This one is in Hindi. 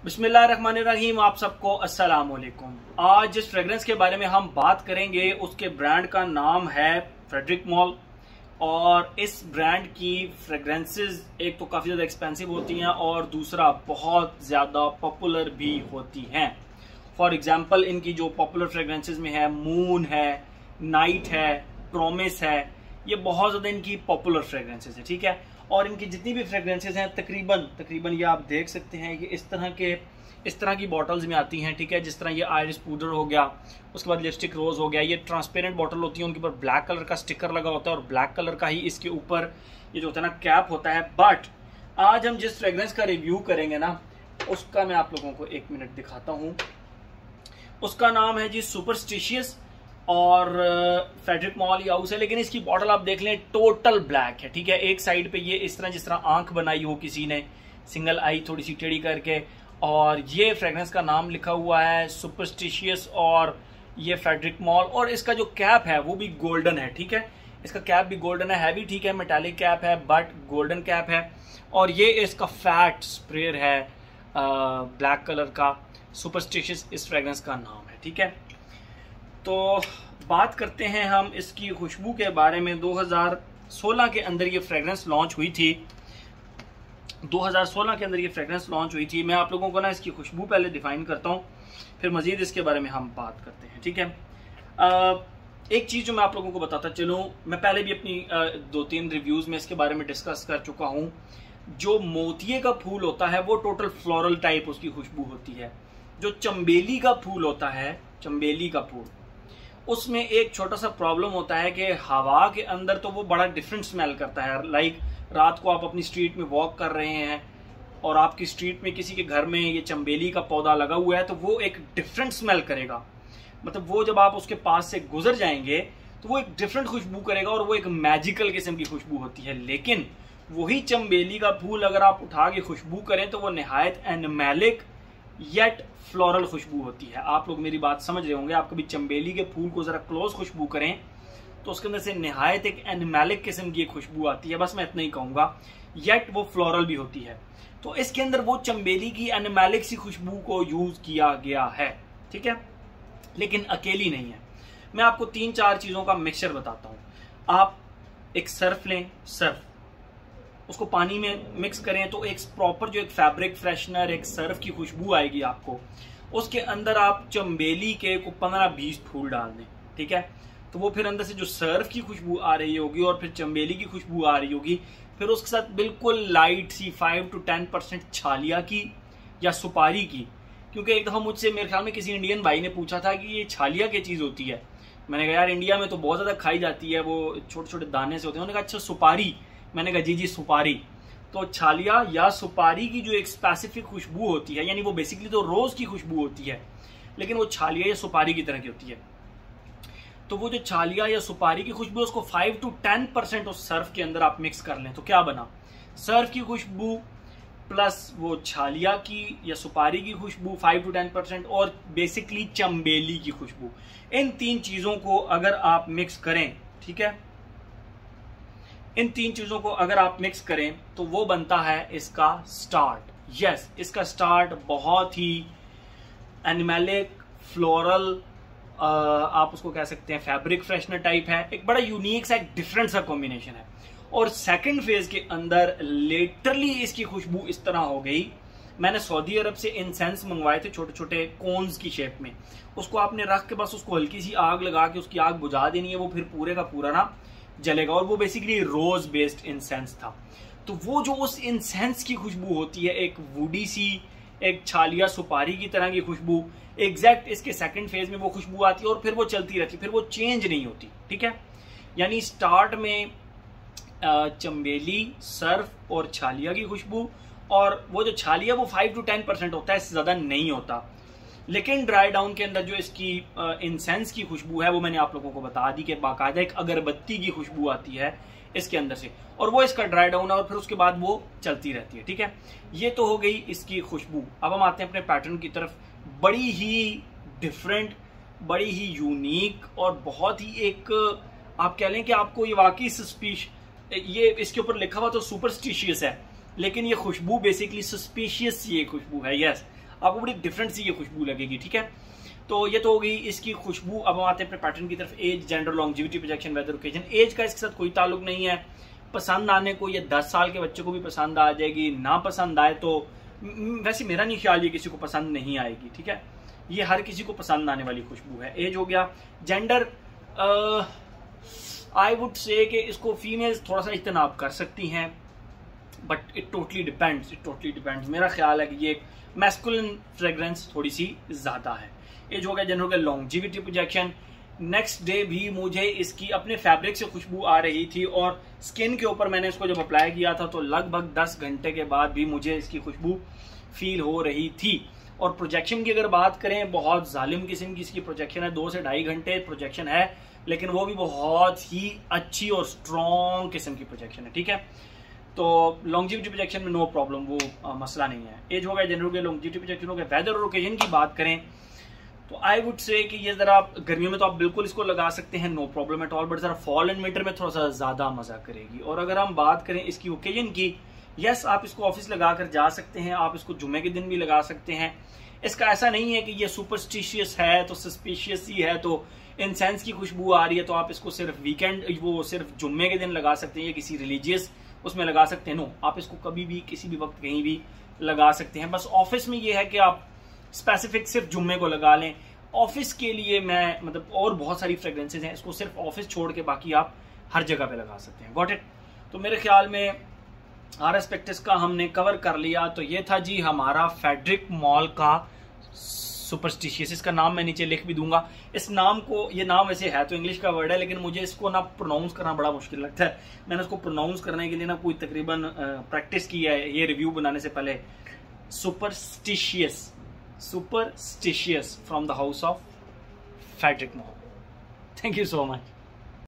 बिस्मिल्लाहिर्रहमानिर्रहीम। आप सबको अस्सलाम वालेकुम। आज जिस फ्रेग्रेंस के बारे में हम बात करेंगे उसके ब्रांड का नाम है फ्रेडरिक मॉल। और इस ब्रांड की फ्रेग्रेंसेस एक तो काफ़ी ज़्यादा एक्सपेंसिव होती हैं और दूसरा बहुत ज़्यादा पॉपुलर भी होती हैं। फॉर एग्जांपल इनकी जो पॉपुलर फ्रेग्रेंसेस में है मून है, नाइट है, प्रॉमिस है, ये बहुत ज़्यादा इनकी पॉपुलर फ्रेग्रेंसेस है। ठीक है। और इनकी जितनी भी फ्रेग्रेंसेस हैं तकरीबन ये आप देख सकते हैं कि इस तरह की बॉटल्स में आती हैं। ठीक है। जिस तरह ये आयरिस पाउडर हो गया, उसके बाद लिपस्टिक रोज हो गया, ये ट्रांसपेरेंट बॉटल होती है, उनके ऊपर ब्लैक कलर का स्टिकर लगा होता है और ब्लैक कलर का ही इसके ऊपर ये जो होता है ना कैप होता है। बट आज हम जिस फ्रेग्रेंस का रिव्यू करेंगे ना उसका मैं आप लोगों को 1 मिनट दिखाता हूँ। उसका नाम है जी सुपरस्टिशियस और फ्रेडरिक मॉल हाउस है। लेकिन इसकी बॉटल आप देख लें टोटल ब्लैक है। ठीक है। एक साइड पे ये इस तरह जिस तरह आंख बनाई हो किसी ने, सिंगल आई थोड़ी सी टेढ़ी करके, और ये फ्रेग्रेंस का नाम लिखा हुआ है सुपरस्टिशियस और ये फ्रेडरिक मॉल। और इसका जो कैप है वो भी गोल्डन है। ठीक है। इसका कैप भी गोल्डन है भी ठीक है, मेटालिक कैप है बट गोल्डन कैप है। और ये इसका फैट स्प्रेयर है ब्लैक कलर का। सुपरस्टिशियस इस फ्रेग्रेंस का नाम है। ठीक है। तो बात करते हैं हम इसकी खुशबू के बारे में। 2016 के अंदर ये फ्रेग्रेंस लॉन्च हुई थी। 2016 के अंदर ये फ्रेग्रेंस लॉन्च हुई थी। मैं आप लोगों को ना इसकी खुशबू पहले डिफाइन करता हूँ, फिर मजीद इसके बारे में हम बात करते हैं। ठीक है। एक चीज़ जो मैं आप लोगों को बताता चलूँ, मैं पहले भी अपनी 2-3 रिव्यूज़ में इसके बारे में डिस्कस कर चुका हूँ। जो मोतिये का फूल होता है वो टोटल फ्लोरल टाइप उसकी खुशबू होती है। जो चंबेली का फूल होता है, चंबेली का फूल, उसमें एक छोटा सा प्रॉब्लम होता है कि हवा के अंदर तो वो बड़ा डिफरेंट स्मेल करता है। लाइक रात को आप अपनी स्ट्रीट में वॉक कर रहे हैं और आपकी स्ट्रीट में किसी के घर में ये चंबेली का पौधा लगा हुआ है तो वो एक डिफरेंट स्मेल करेगा। मतलब वो जब आप उसके पास से गुजर जाएंगे तो वो एक डिफरेंट खुशबू करेगा और वो एक मैजिकल किस्म की खुशबू होती है। लेकिन वही चंबेली का फूल अगर आप उठा के खुशबू करें तो वो निहायत एनिमेलिक येट फ्लोरल खुशबू होती है। आप लोग मेरी बात समझ रहे होंगे। आप कभी चंबेली के फूल को जरा क्लोज खुशबू करें तो उसके अंदर से निहायत एक एनिमेलिक किस्म की एक खुशबू आती है। बस मैं इतना ही कहूंगा, येट वो फ्लोरल भी होती है। तो इसके अंदर वो चंबेली की एनिमेलिक सी खुशबू को यूज किया गया है। ठीक है। लेकिन अकेली नहीं है। मैं आपको 3-4 चीजों का मिक्सचर बताता हूं। आप एक सर्फ लें, सर्फ उसको पानी में मिक्स करें तो एक प्रॉपर जो एक फैब्रिक फ्रेशनर, एक सर्फ की खुशबू आएगी आपको। उसके अंदर आप चंबेली के 15-20 फूल डाल दें। ठीक है। तो वो फिर अंदर से जो सर्फ की खुशबू आ रही होगी और फिर चंबेली की खुशबू आ रही होगी, फिर उसके साथ बिल्कुल लाइट सी 5 to 10% छालिया की या सुपारी की। क्योंकि एक दफा मुझसे मेरे ख्याल में किसी इंडियन भाई ने पूछा था कि ये छालिया क्या चीज होती है। मैंने कहा यार इंडिया में तो बहुत ज्यादा खाई जाती है, वो छोटे छोटे दाने से होते हैं। उन्होंने कहा अच्छा सुपारी। मैंने कहा जी सुपारी। तो छालिया या सुपारी की जो एक स्पेसिफिक खुशबू होती है, यानी वो बेसिकली तो रोज की खुशबू होती है लेकिन वो छालिया या सुपारी की तरह की होती है। तो वो जो छालिया या सुपारी की खुशबू उसको 5 to 10% उस सर्फ के अंदर आप मिक्स कर लें तो क्या बना, सर्फ की खुशबू प्लस वो छालिया की या सुपारी की खुशबू 5 to 10% और बेसिकली चंबेली की खुशबू। इन 3 चीजों को अगर आप मिक्स करें, ठीक है, इन 3 चीजों को अगर आप मिक्स करें तो वो बनता है इसका स्टार्ट। यस, इसका स्टार्ट बहुत ही एनिमेलिक फ्लोरल, आप उसको कह सकते हैं फैब्रिक फ्रेशनर टाइप है। एक बड़ा यूनिक सा, एक डिफरेंट सा कॉम्बिनेशन है। और सेकंड फेज के अंदर लिटरली इसकी खुशबू इस तरह हो गई। मैंने सऊदी अरब से इंसेंस मंगवाए थे छोटे छोटे कोन्स की शेप में। उसको आपने रख के बस उसको हल्की सी आग लगा के उसकी आग बुझा देनी है, वो फिर पूरे का पूरा ना जलेगा। और वो बेसिकली रोज बेस्ड इंसेंस था। तो वो जो उस इंसेंस की खुशबू होती है, एक वुडी सी, एक छालिया सुपारी की तरह की खुशबू, एग्जैक्ट इसके सेकंड फेज में वो खुशबू आती है और फिर वो चलती रहती है, फिर वो चेंज नहीं होती। ठीक है। यानी स्टार्ट में चंबेली, सर्फ और छालिया की खुशबू, और वो जो छालिया वो 5 to 10% होता है, इससे ज्यादा नहीं होता। लेकिन ड्राई डाउन के अंदर जो इसकी इंसेंस की खुशबू है वो मैंने आप लोगों को बता दी कि बाकायदा एक अगरबत्ती की खुशबू आती है इसके अंदर से, और वो इसका ड्राई डाउन है और फिर उसके बाद वो चलती रहती है। ठीक है। ये तो हो गई इसकी खुशबू। अब हम आते हैं अपने पैटर्न की तरफ। बड़ी ही डिफरेंट, बड़ी ही यूनिक और बहुत ही एक, आप कह लें कि आपको ये वाकई ये इसके ऊपर लिखा हुआ तो सुपरस्टिशियस है, लेकिन ये खुशबू बेसिकली सस्पिशियस ये खुशबू है। यस, आपको बड़ी डिफरेंट सी ये खुशबू लगेगी, ठीक है। तो ये तो हो गई इसकी खुशबू। अब हम आते हैं अपने पैटर्न की तरफ। Age, gender, longevity, projection, weather, occasion. Age का इसके साथ कोई ताल्लुक नहीं है, पसंद आने को ये 10 साल के बच्चे को भी पसंद आ जाएगी, ना पसंद आए तो वैसे मेरा नहीं ख्याल ये किसी को पसंद नहीं आएगी, ठीक है। ये हर किसी को पसंद आने वाली खुशबू है। एज हो गया। जेंडर, आई वुड से कि इसको फीमेल्स थोड़ा सा इज्तनाब कर सकती हैं, बट इट टोटली डिपेंड्स। मेरा ख्याल है कि ये मैस्कुलिन फ्रेग्रेंस थोड़ी सी ज्यादा है। एज हो गया। जेंडर हो गया। Longevity, projection. नेक्स्ट डे भी मुझे इसकी अपने फैब्रिक से खुशबू आ रही थी और स्किन के ऊपर मैंने इसको जब अप्लाई किया था तो लगभग 10 घंटे के बाद भी मुझे इसकी खुशबू फील हो रही थी। और प्रोजेक्शन की अगर बात करें, बहुत जालिम किस्म की इसकी प्रोजेक्शन है, 2 से 2.5 घंटे प्रोजेक्शन है, लेकिन वो भी बहुत ही अच्छी और स्ट्रॉन्ग किस्म की प्रोजेक्शन है, ठीक है। तो लॉन्जिविटी प्रोजेक्शन में नो प्रॉब्लम, वो मसला नहीं है। एज हो गया। जेंडर हो गया। लॉन्जिविटी प्रोजेक्शन हो गया। वेदर और ओकेजन की बात करें तो आई वुड से कि ये जरा गर्मियों में तो आप बिल्कुल इसको लगा सकते हैं, no problem at all, but जरा फॉल एंड विंटर में थोड़ा सा ज्यादा मजा करेगी। और अगर हम बात करें इसकी ओकेजन की, यस आप इसको ऑफिस लगा कर जा सकते हैं, आप इसको जुम्मे के दिन भी लगा सकते हैं। इसका ऐसा नहीं है कि ये सुपरस्टिशियस है तो सस्पिशियस ही है, तो इंसेंस की खुशबू आ रही है तो आप इसको सिर्फ वीकेंड, वो सिर्फ जुम्मे के दिन लगा सकते हैं या किसी रिलीजियस उसमें लगा सकते हैं। नो, आप इसको कभी भी किसी भी वक्त कहीं भी लगा सकते हैं। बस ऑफिस में ये है कि आप स्पेसिफिक सिर्फ जुम्मे को लगा लें। ऑफिस के लिए मैं मतलब और बहुत सारी फ्रेग्रेंसेज हैं, इसको सिर्फ ऑफिस छोड़ के बाकी आप हर जगह पे लगा सकते हैं। Got it. तो मेरे ख्याल में आर एस्पेक्टस का हमने कवर कर लिया। तो ये था जी हमारा फेडरिक मॉल का सुपरस्टिशियस। इसका नाम मैं नीचे लिख भी दूंगा। इस नाम को, ये नाम वैसे है तो इंग्लिश का वर्ड है, लेकिन मुझे इसको ना प्रोनाउंस करना बड़ा मुश्किल लगता है। मैंने उसको प्रोनाउंस करने के लिए ना कोई तकरीबन प्रैक्टिस की है ये रिव्यू बनाने से पहले। Superstitious from the house of Frederic Malle. Thank you so much.